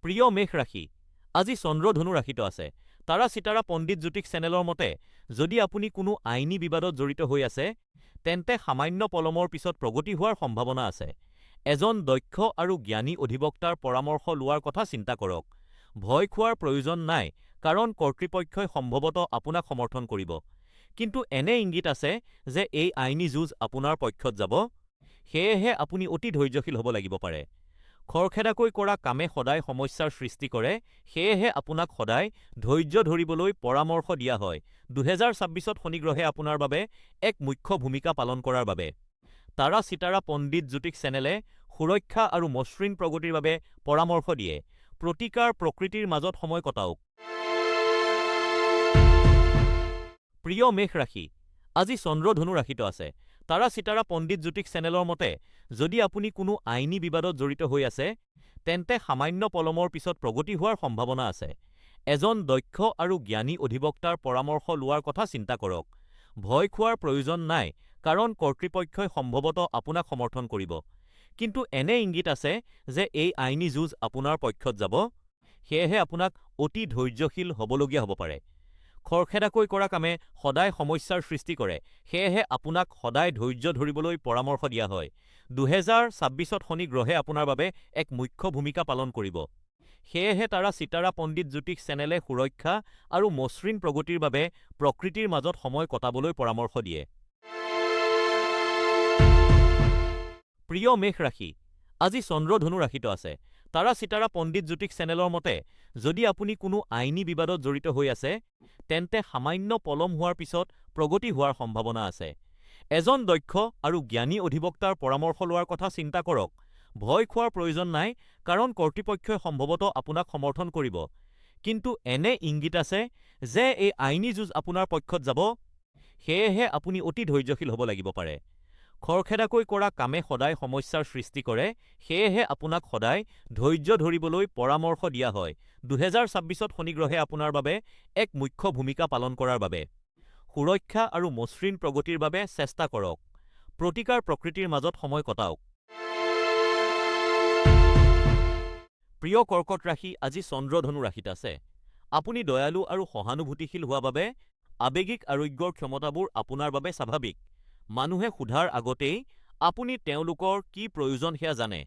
প্ৰিয় মেষ ৰাশি, আজি চন্দ্ৰ ধনু ৰাশিত আছে। তাৰা চিতাৰা পণ্ডিত জ্যোতিষ চেনেলৰ মতে, যদি আপুনি কোনো আইনী বিবাদত জড়িত হৈ আছে, তেন্তে সামান্য পলমৰ পিছত প্ৰগতি হোৱাৰ সম্ভাৱনা আছে। এজন দক্ষ আৰু জ্ঞানী অধিবক্তাৰ পৰামৰ্শ লোৱাৰ কথা চিন্তা কৰক। ভয় খোৱাৰ প্ৰয়োজন নাই, কাৰণ কৰ্তৃপক্ষই সম্ভৱতঃ আপোনাক সমৰ্থন কৰিব। কিন্তু এনে ইংগিত আছে যে এই আইনী যুঁজ আপোনাৰ পক্ষত যাব, সেয়েহে আপুনি অতি ধৈৰ্যশীল হ'ব লাগিব পাৰে। খৰখেদাকৈ কৰা কামে সদায় সমস্যাৰ সৃষ্টি কৰে, সেয়েহে আপোনাক সদায় ধৈৰ্য ধৰিবলৈ পৰামৰ্শ দিয়া হয়। ২০২৬ত শনি গ্ৰহে আপোনাৰ বাবে এক মুখ্য ভূমিকা পালন কৰাৰ বাবে তাৰা চিতাৰা পণ্ডিত জ্যোতিষ চেনেলে সুৰক্ষা আৰু মসৃণ প্ৰগতিৰ বাবে পৰামৰ্শ দিয়ে। প্ৰতিকাৰ প্ৰকৃতিৰ মাজত সময় কটাওক। প্ৰিয় মেষ ৰাশি, আজি চন্দ্ৰ ধনু ৰাশিত আছে। তাৰা চিতাৰা পণ্ডিত জ্যোতিষ চেনেলৰ মতে, যদি আপুনি কোনো আইনী বিবাদত জড়িত হৈ আছে, তেন্তে সামান্য পলমৰ পিছত প্ৰগতি হোৱাৰ সম্ভাৱনা আছে। এজন দক্ষ আৰু জ্ঞানী অধিবক্তাৰ পৰামৰ্শ লোৱাৰ কথা চিন্তা কৰক। ভয় খোৱাৰ প্ৰয়োজন নাই, কাৰণ কৰ্তৃপক্ষই সম্ভৱতঃ আপোনাক সমৰ্থন কৰিব। কিন্তু এনে ইংগিত আছে যে এই আইনী যুঁজ আপোনাৰ পক্ষত যাব, সেয়েহে আপোনাক অতি ধৈৰ্যশীল হ'বলগীয়া হ'ব পাৰে। খৰখেদাকৈ কৰা কামে সদায় সমস্যাৰ সৃষ্টি কৰে, সেয়েহে আপোনাক সদায় ধৈৰ্য ধৰিবলৈ পৰামৰ্শ দিয়া হয়। ২০২৬ত শনি গ্ৰহে আপোনাৰ বাবে এক মুখ্য ভূমিকা পালন কৰিব। সেয়েহে তাৰা চিতাৰা পণ্ডিত জ্যোতিষ চেনেলে সুৰক্ষা আৰু মসৃণ প্ৰগতিৰ বাবে প্ৰকৃতিৰ মাজত সময় কটাবলৈ পৰামৰ্শ দিয়ে। প্ৰিয় মেষ ৰাশি, আজি চন্দ্ৰ ধনু ৰাশিত আছে। তাৰা চিতাৰা পণ্ডিত জ্যোতিষ চেনেলৰ মতে, যদি আপুনি কোনো আইনী বিবাদত জড়িত হৈ আছে, তেন্তে সামান্য পলম হোৱাৰ পিছত প্ৰগতি হোৱাৰ সম্ভাৱনা আছে। এজন দক্ষ আৰু জ্ঞানী অধিবক্তাৰ পৰামৰ্শ লোৱাৰ কথা চিন্তা কৰক। ভয় খোৱাৰ প্ৰয়োজন নাই, কাৰণ কৰ্তৃপক্ষই সম্ভৱতঃ আপোনাক সমৰ্থন কৰিব। কিন্তু এনে ইংগিত আছে যে এই আইনী যুঁজ আপোনাৰ পক্ষত যাব, সেয়েহে আপুনি অতি ধৈৰ্যশীল হ'ব লাগিব পাৰে। খৰখেদাকৈ কৰা কামে সদায় সমস্যাৰ সৃষ্টি কৰে, সেয়েহে আপোনাক সদায় ধৈৰ্য ধৰিবলৈ পৰামৰ্শ দিয়া হয়। ২০২৬ত শনি গ্ৰহে আপোনাৰ বাবে এক মুখ্য ভূমিকা পালন কৰাৰ বাবে সুৰক্ষা আৰু মসৃণ প্ৰগতিৰ বাবে চেষ্টা কৰক। প্ৰতিকাৰ প্ৰকৃতিৰ মাজত সময় কটাওক। প্ৰিয় কৰ্কট ৰাশি, আজি চন্দ্ৰ ধনু ৰাশিত আছে। আপুনি দয়ালু আৰু সহানুভূতিশীল হোৱা বাবে আৱেগিক আৰোগ্যৰ ক্ষমতাবোৰ আপোনাৰ বাবে স্বাভাৱিক। মানুহে সোধাৰ আগতেই আপুনি তেওঁলোকৰ কি প্ৰয়োজন সেয়া জানে।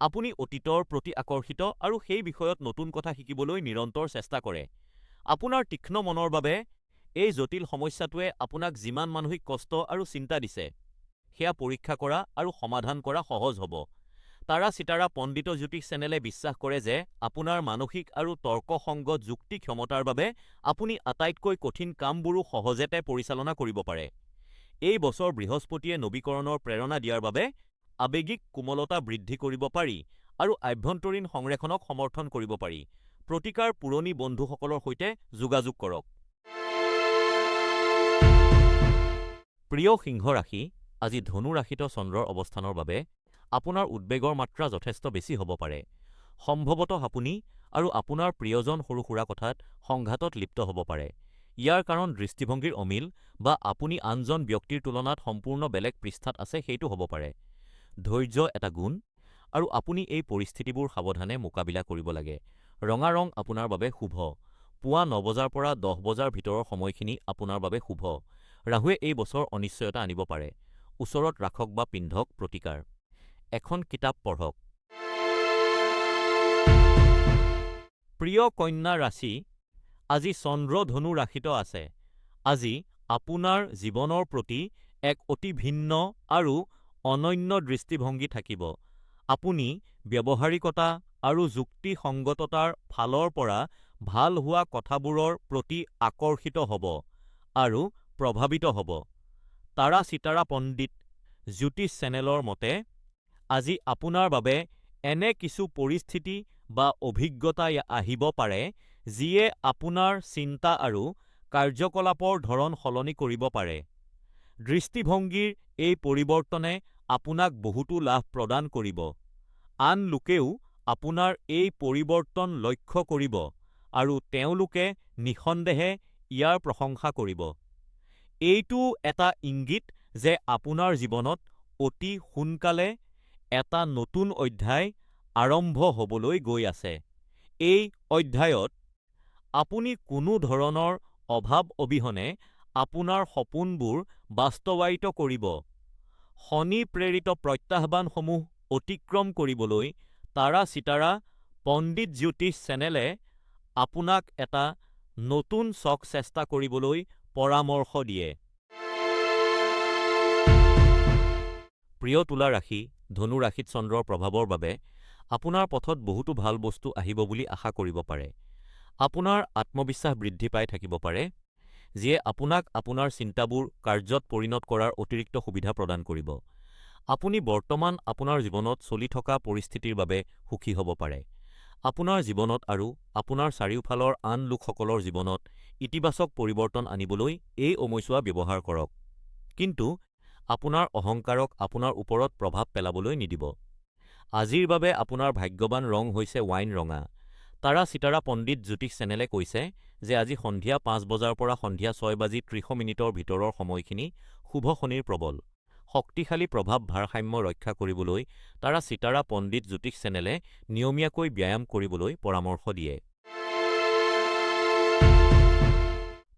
আপুনি অতীতৰ প্ৰতি আকৰ্ষিত আৰু সেই বিষয়ত নতুন কথা শিকিবলৈ নিৰন্তৰ চেষ্টা কৰে। আপোনাৰ তীক্ষ্ণ মনৰ বাবে এই জটিল সমস্যাটোৱে আপোনাক যিমান মানসিক কষ্ট আৰু চিন্তা দিছে, সেয়া পৰীক্ষা কৰা আৰু সমাধান কৰা সহজ হ'ব। তাৰা চিতাৰা পণ্ডিত জ্যোতিষ চেনেলে বিশ্বাস কৰে যে আপোনাৰ মানসিক আৰু তৰ্কসংগত যুক্তি ক্ষমতাৰ বাবে আপুনি আটাইতকৈ কঠিন কামবোৰো সহজতে পৰিচালনা কৰিব পাৰে। এই বছৰ বৃহস্পতিয়ে নৱীকৰণৰ প্ৰেৰণা দিয়াৰ বাবে আৱেগিক কোমলতা বৃদ্ধি কৰিব পাৰি আৰু আভ্যন্তৰীণ সংৰেখনক সমৰ্থন কৰিব পাৰি। প্ৰতিকাৰ পুৰণি বন্ধুসকলৰ সৈতে যোগাযোগ কৰক। প্ৰিয় সিংহ ৰাশি, আজি ধনু ৰাশিত চন্দ্ৰৰ অৱস্থানৰ বাবে আপোনাৰ উদ্বেগৰ মাত্ৰা যথেষ্ট বেছি হ'ব পাৰে। সম্ভৱতঃ আপুনি আৰু আপোনাৰ প্ৰিয়জন সৰু-সুৰা কথাত সংঘাতত লিপ্ত হ'ব পাৰে। ইয়াৰ কাৰণ দৃষ্টিভংগীৰ অমিল বা আপুনি আনজন ব্যক্তিৰ তুলনাত সম্পূৰ্ণ বেলেগ পৃষ্ঠাত আছে সেইটো হ'ব পাৰে। ধৈৰ্য এটা গুণ, আৰু আপুনি এই পৰিস্থিতিবোৰ সাৱধানে মোকাবিলা কৰিব লাগে। ৰঙা ৰং আপোনাৰ বাবে শুভ। পুৱা ৯ বজাৰ পৰা ১০ বজাৰ ভিতৰৰ সময়খিনি আপোনাৰ বাবে শুভ। ৰাহুৱে এই বছৰ অনিশ্চয়তা আনিব পাৰে। ওচৰত ৰাখক বা পিন্ধক। প্ৰতিকাৰ: এখন কিতাপ পঢ়ক। প্ৰিয় কন্যা ৰাশি, আজি চন্দ্ৰ ধনু ৰাশিত আছে। আজি আপোনাৰ জীৱনৰ প্ৰতি এক অতি ভিন্ন আৰু অনন্য দৃষ্টিভংগী থাকিব। আপুনি ব্যৱহাৰিকতা আৰু যুক্তিসংগততাৰ ফালৰ পৰা ভাল হোৱা কথাবোৰৰ প্ৰতি আকৰ্ষিত হ'ব আৰু প্ৰভাৱিত হ'ব। তাৰা চিতাৰা পণ্ডিত জ্যোতিষ চেনেলৰ মতে, আজি আপোনাৰ বাবে এনে কিছু পৰিস্থিতি বা অভিজ্ঞতা আহিব পাৰে যিয়ে আপোনাৰ চিন্তা আৰু কাৰ্যকলাপৰ ধৰণ সলনি কৰিব পাৰে। দৃষ্টিভংগীৰ এই পৰিৱৰ্তনে আপোনাক বহুতো লাভ প্ৰদান কৰিব। আন লোকেও আপোনাৰ এই পৰিৱৰ্তন লক্ষ্য কৰিব আৰু তেওঁলোকে নিঃসন্দেহে ইয়াৰ প্ৰশংসা কৰিব। এইটোও এটা ইংগিত যে আপোনাৰ জীৱনত অতি সোনকালে এটা নতুন অধ্যায় আৰম্ভ হ'বলৈ গৈ আছে। এই অধ্যায়ত আপুনি কোনো ধৰণৰ অভাৱ অবিহনে আপোনাৰ সপোনবোৰ বাস্তৱায়িত কৰিব। শনি প্ৰেৰিত প্ৰত্যাহ্বানসমূহ অতিক্ৰম কৰিবলৈ তাৰা চিতাৰা পণ্ডিত জ্যোতিষ চেনেলে আপোনাক এটা নতুন ছক চেষ্টা কৰিবলৈ পৰামৰ্শ দিয়ে। প্ৰিয় তুলা ৰাশি, ধনু ৰাশিত চন্দ্ৰৰ প্ৰভাৱৰ বাবে আপোনাৰ পথত বহুতো ভাল বস্তু আহিব বুলি আশা কৰিব পাৰে। আপোনাৰ আত্মবিশ্বাস বৃদ্ধি পাই থাকিব পাৰে, যিয়ে আপোনাক আপোনাৰ চিন্তাবোৰ কাৰ্যত পৰিণত কৰাৰ অতিৰিক্ত সুবিধা প্ৰদান কৰিব। আপুনি বৰ্তমান আপোনাৰ জীৱনত চলি থকা পৰিস্থিতিৰ বাবে সুখী হ'ব পাৰে। আপোনাৰ জীৱনত আৰু আপোনাৰ চাৰিওফালৰ আন লোকসকলৰ জীৱনত ইতিবাচক পৰিৱৰ্তন আনিবলৈ এই সময়ছোৱা ব্যৱহাৰ কৰক। কিন্তু আপোনাৰ অহংকাৰক আপোনাৰ ওপৰত প্ৰভাৱ পেলাবলৈ নিদিব। আজিৰ বাবে আপোনাৰ ভাগ্যৱান ৰং হৈছে ৱাইন ৰঙা। তাৰা চিতাৰা পণ্ডিত জ্যোতিষ চেনেলে কৈছে যে আজি সন্ধিয়া ৫ বজাৰ পৰা সন্ধিয়া ৬:৩০ ভিতৰৰ সময়খিনি শুভ শনিৰ প্ৰবল। শক্তিশালী প্ৰভাৱ ভাৰসাম্য ৰক্ষা কৰিবলৈ তাৰা চিতাৰা পণ্ডিত জ্যোতিষ চেনেলে নিয়মীয়াকৈ ব্যায়াম কৰিবলৈ পৰামৰ্শ দিয়ে।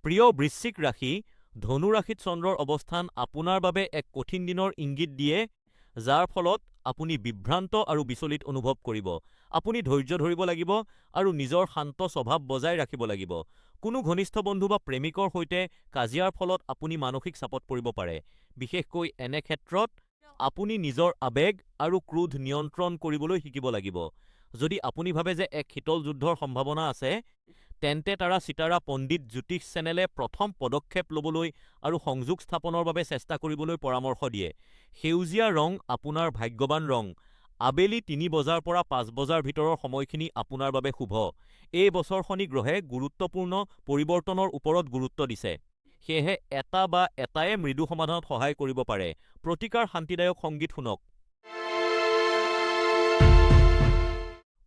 প্ৰিয় বৃশ্চিক ৰাশি, ধনু ৰাশিত চন্দ্ৰৰ অৱস্থান আপোনাৰ বাবে এক কঠিন দিনৰ ইংগিত দিয়ে, যাৰ ফলত আপুনি বিভ্ৰান্ত আৰু বিচলিত অনুভৱ কৰিব। আপুনি ধৈৰ্য ধৰিব লাগিব আৰু নিজৰ শান্ত স্বভাৱ বজাই ৰাখিব লাগিব। কোনো ঘনিষ্ঠ বন্ধু বা প্ৰেমিকৰ সৈতে কাজিয়াৰ ফলত আপুনি মানসিক চাপত পৰিব পাৰে। বিশেষকৈ এনে ক্ষেত্ৰত আপুনি নিজৰ আৱেগ আৰু ক্ৰোধ নিয়ন্ত্ৰণ কৰিবলৈ শিকিব লাগিব। যদি আপুনি ভাবে যে এক শীতল যুদ্ধৰ সম্ভাৱনা আছে, তেন্তে তাৰা চিতাৰা পণ্ডিত জ্যোতিষ চেনেলে প্ৰথম পদক্ষেপ ল'বলৈ আৰু সংযোগ স্থাপনৰ বাবে চেষ্টা কৰিবলৈ পৰামৰ্শ দিয়ে। সেউজীয়া ৰং আপোনাৰ ভাগ্যৱান ৰং। আবেলি ৩ বজাৰ পৰা ৫ বজাৰ ভিতৰৰ সময়খিনি আপোনাৰ বাবে শুভ। এই বছৰ শনি গ্ৰহে গুৰুত্বপূৰ্ণ পৰিৱৰ্তনৰ ওপৰত গুৰুত্ব দিছে। সেয়েহে এটা বা এটায়ে মৃদু সমাধানত সহায় কৰিব পাৰে। প্ৰতিকাৰ শান্তিদায়ক সংগীত শুনক।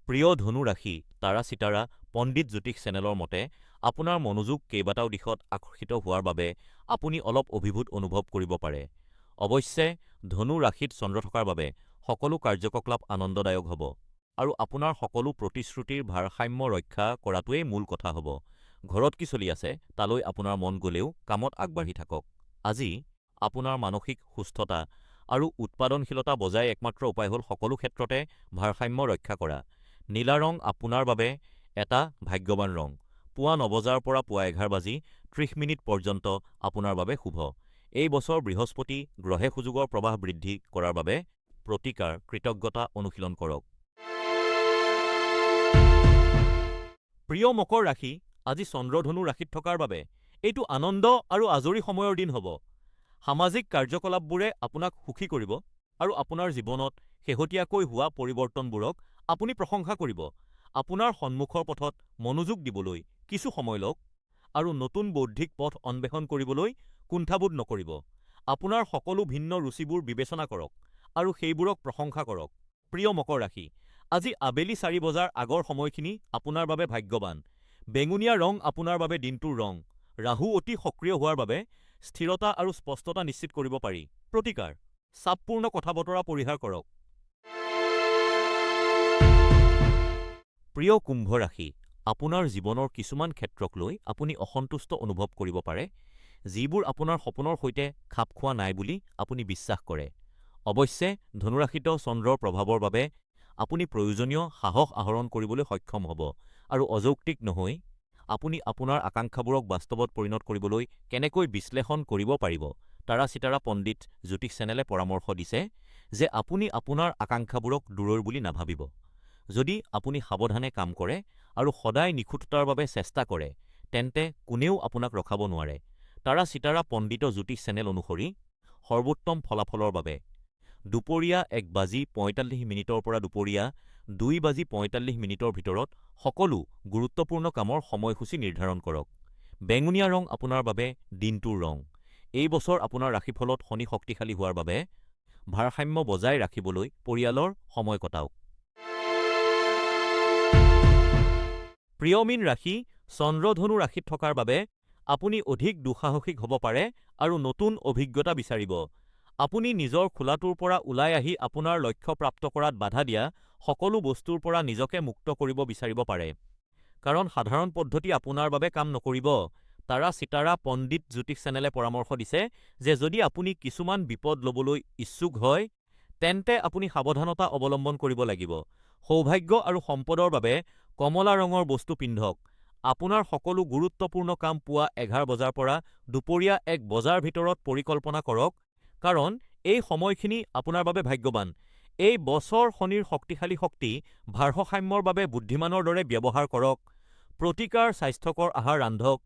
প্ৰিয় ধনু ৰাশি, তাৰা চিতাৰা পণ্ডিত জ্যোতিষ চেনেলৰ মতে আপোনাৰ মনোযোগ কেইবাটাও দিশত আকৰ্ষিত হোৱাৰ বাবে আপুনি অলপ অভিভূত অনুভৱ কৰিব পাৰে। অৱশ্যে, ধনু ৰাশিত চন্দ্ৰ থকাৰ বাবে সকলো কাৰ্যকলাপ আনন্দদায়ক হ'ব, আৰু আপোনাৰ সকলো প্ৰতিশ্ৰুতিৰ ভাৰসাম্য ৰক্ষা কৰাটোৱেই মূল কথা হ'ব। ঘৰত কি চলি আছে তালৈ আপোনাৰ মন গ'লেও কামত আগবাঢ়ি থাকক। আজি আপোনাৰ মানসিক সুস্থতা আৰু উৎপাদনশীলতা বজাই একমাত্ৰ উপায় হ'ল সকলো ক্ষেত্ৰতে ভাৰসাম্য ৰক্ষা কৰা। নীলা ৰং আপোনাৰ বাবে এটা ভাগ্যৱান ৰং। পুৱা ৯ বজাৰ পৰা পুৱা ১১:৩০ পৰ্যন্ত আপোনাৰ বাবে শুভ। এই বছৰ বৃহস্পতি গ্ৰহে সুযোগৰ প্ৰৱাহ বৃদ্ধি কৰাৰ বাবে প্ৰতিকাৰ কৃতজ্ঞতা অনুশীলন কৰক। প্ৰিয় মকৰ ৰাশি, আজি চন্দ্ৰধনু ৰাশিত থকাৰ বাবে এইটো আনন্দ আৰু আজৰি সময়ৰ দিন হ'ব। সামাজিক কাৰ্যকলাপবোৰে আপোনাক সুখী কৰিব আৰু আপোনাৰ জীৱনত শেহতীয়াকৈ হোৱা পৰিৱৰ্তনবোৰক আপুনি প্ৰশংসা কৰিব। আপোনাৰ সন্মুখৰ পথত মনোযোগ দিবলৈ কিছু সময় লওক আৰু নতুন বৌদ্ধিক পথ অন্বেষণ কৰিবলৈ কুণ্ঠাবোধ নকৰিব। আপোনাৰ সকলো ভিন্ন ৰুচিবোৰ বিবেচনা কৰক আৰু সেইবোৰক প্ৰশংসা কৰক। প্ৰিয় মকৰ ৰাশি, আজি আবেলি ৪ বজাৰ আগৰ সময়খিনি আপোনাৰ বাবে ভাগ্যৱান। বেঙুনীয়া ৰং আপোনাৰ বাবে দিনটোৰ ৰং। ৰাহু অতি সক্ৰিয় হোৱাৰ বাবে স্থিৰতা আৰু স্পষ্টতা নিশ্চিত কৰিব পাৰি। প্ৰতিকাৰ চাপপূৰ্ণ কথা-বতৰা পৰিহাৰ কৰক। প্ৰিয় কুম্ভ ৰাশি, আপোনাৰ জীৱনৰ কিছুমান ক্ষেত্ৰক লৈ আপুনি অসন্তুষ্ট অনুভৱ কৰিব পাৰে, যিবোৰ আপোনাৰ সপোনৰ সৈতে খাপ খোৱা নাই বুলি আপুনি বিশ্বাস কৰে। অৱশ্যে, ধনুৰাশিত চন্দ্ৰৰ প্ৰভাৱৰ বাবে আপুনি প্ৰয়োজনীয় সাহস আহৰণ কৰিবলৈ সক্ষম হ'ব, আৰু অযৌক্তিক নহৈ আপুনি আপোনাৰ আকাংক্ষাবোৰক বাস্তৱত পৰিণত কৰিবলৈ কেনেকৈ বিশ্লেষণ কৰিব পাৰিব। তাৰা চিতাৰা পণ্ডিত জ্যোতিষ চেনেলে পৰামৰ্শ দিছে যে আপুনি আপোনাৰ আকাংক্ষাবোৰক দূৰৈৰ বুলি নাভাবিব। যদি আপুনি সাৱধানে কাম কৰে আৰু সদায় নিখুঁততাৰ বাবে চেষ্টা কৰে, তেন্তে কোনেও আপোনাক ৰখাব নোৱাৰে। তাৰা চিতাৰা পণ্ডিত জ্যোতিষ চেনেল অনুসৰি সৰ্বোত্তম ফলাফলৰ বাবে দুপৰীয়া ১:৪৫ পৰা দুপৰীয়া ২:৪৫ ভিতৰত সকলো গুৰুত্বপূৰ্ণ কামৰ সময়সূচী নিৰ্ধাৰণ কৰক। বেঙুনীয়া ৰং আপোনাৰ বাবে দিনটোৰ ৰং। এই বছৰ আপোনাৰ ৰাশিফলত শনি শক্তিশালী হোৱাৰ বাবে ভাৰসাম্য বজাই ৰাখিবলৈ পৰিয়ালৰ সময় কটাওক। প্ৰিয় মীন ৰাশি, চন্দ্ৰধনু ৰাশিত থকাৰ বাবে আপুনি অধিক দুঃসাহসিক হ'ব পাৰে আৰু নতুন অভিজ্ঞতা বিচাৰিব। আপুনি নিজৰ খোলাটোৰ পৰা ওলাই আহি আপোনাৰ লক্ষ্য প্ৰাপ্ত কৰাত বাধা দিয়া সকলো বস্তুৰ পৰা নিজকে মুক্ত কৰিব বিচাৰিব পাৰে। কাৰণ সাধাৰণ পদ্ধতি আপোনাৰ বাবে কাম নকৰিব। তাৰা চিতাৰা পণ্ডিত জ্যোতিষ চেনেলে পৰামৰ্শ দিছে যে যদি আপুনি কিছুমান বিপদ ল'বলৈ ইচ্ছুক হয়, তেন্তে আপুনি সাৱধানতা অৱলম্বন কৰিব লাগিব। সৌভাগ্য আৰু সম্পদৰ বাবে কমলা ৰঙৰ বস্তু পিন্ধক। আপোনাৰ সকলো গুৰুত্বপূৰ্ণ কাম পুৱা ১১ বজাৰ পৰা দুপৰীয়া ১ বজাৰ ভিতৰত পৰিকল্পনা কৰক, কাৰণ এই সময়খিনি আপোনাৰ বাবে ভাগ্যৱান। এই বছৰ শনিৰ শক্তিশালী শক্তি ভাৰসাম্যৰ বাবে বুদ্ধিমানৰ দৰে ব্যৱহাৰ কৰক। প্ৰতিকাৰ স্বাস্থ্যকৰ আহাৰ ৰান্ধক।